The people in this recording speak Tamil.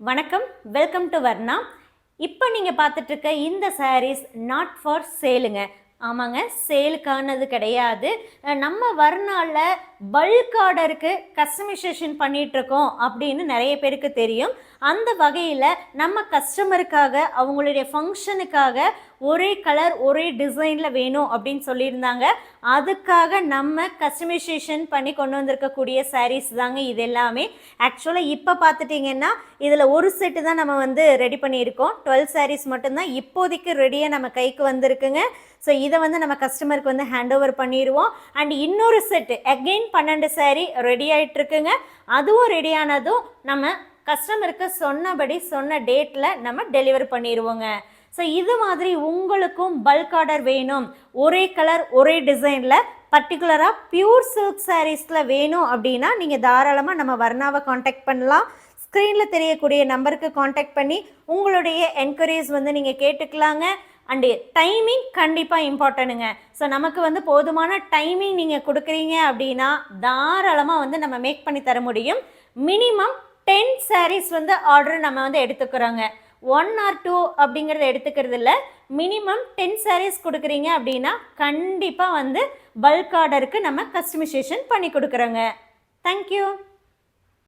வணக்கம், வெல்கம் டு வர்ணா. இப்போ நீங்கள் பார்த்துட்டு இருக்க இந்த சாரீஸ் நாட் ஃபார் சேலுங்க. ஆமாங்க, சேலுக்கானது கிடையாது. நம்ம வர்ணாவில் பல்க் ஆர்டருக்கு கஸ்டமைசேஷன் பண்ணிகிட்ருக்கோம் அப்படின்னு நிறைய பேருக்கு தெரியும். அந்த வகையில் நம்ம கஸ்டமருக்காக அவங்களுடைய ஃபங்க்ஷனுக்காக ஒரே கலர் ஒரே டிசைனில் வேணும் அப்படின்னு சொல்லியிருந்தாங்க. அதுக்காக நம்ம கஸ்டமைசேஷன் பண்ணி கொண்டு வந்திருக்கக்கூடிய சாரீஸ் தாங்க இது எல்லாமே. ஆக்சுவலாக இப்போ பார்த்துட்டிங்கன்னா இதில் ஒரு செட்டு தான் நம்ம ரெடி பண்ணியிருக்கோம். 12 சாரீஸ் மட்டும்தான் இப்போதைக்கு ரெடியாக நம்ம கைக்கு வந்திருக்குங்க. ஸோ இதை நம்ம கஸ்டமருக்கு ஹேண்ட் ஓவர் பண்ணிடுவோம். அண்ட் இன்னொரு செட்டு அகெயின் 12 சாரீ ரெடி ஆகிட்டுருக்குங்க. அதுவும் ரெடியானதும் நம்ம கஸ்டமருக்கு சொன்னபடி சொன்ன டேட்டில் நம்ம டெலிவர் பண்ணிடுவோங்க. ஸோ இது மாதிரி உங்களுக்கும் பல்க் ஆர்டர் வேணும், ஒரே கலர் ஒரே டிசைனில் பர்டிகுலராக பியூர் சில்க் சாரீஸில் வேணும் அப்படின்னா நீங்கள் தாராளமாக நம்ம வர்ணாவை காண்டாக்ட் பண்ணலாம். ஸ்க்ரீனில் தெரியக்கூடிய நம்பருக்கு காண்டாக்ட் பண்ணி உங்களுடைய என்கொயரிஸ் நீங்கள் கேட்டுக்கலாங்க. அண்டு டைமிங் கண்டிப்பாக இம்பார்ட்டனுங்க. ஸோ நமக்கு போதுமான டைமிங் நீங்கள் கொடுக்குறீங்க அப்படின்னா தாராளமாக நம்ம மேக் பண்ணி தர முடியும். மினிமம் 10 சாரீஸ் ஆர்டர் நம்ம எடுத்துக்கிறோங்க. 1 or 2 அப்படிங்கிறத எடுத்துக்கிறது இல்லை. மினிமம் 10 சாரீஸ் கொடுக்குறீங்க அப்படின்னா கண்டிப்பாக பல்க் ஆர்டருக்கு நம்ம கஸ்டமைசேஷன் பண்ணி கொடுக்குறோங்க. தேங்க்யூ.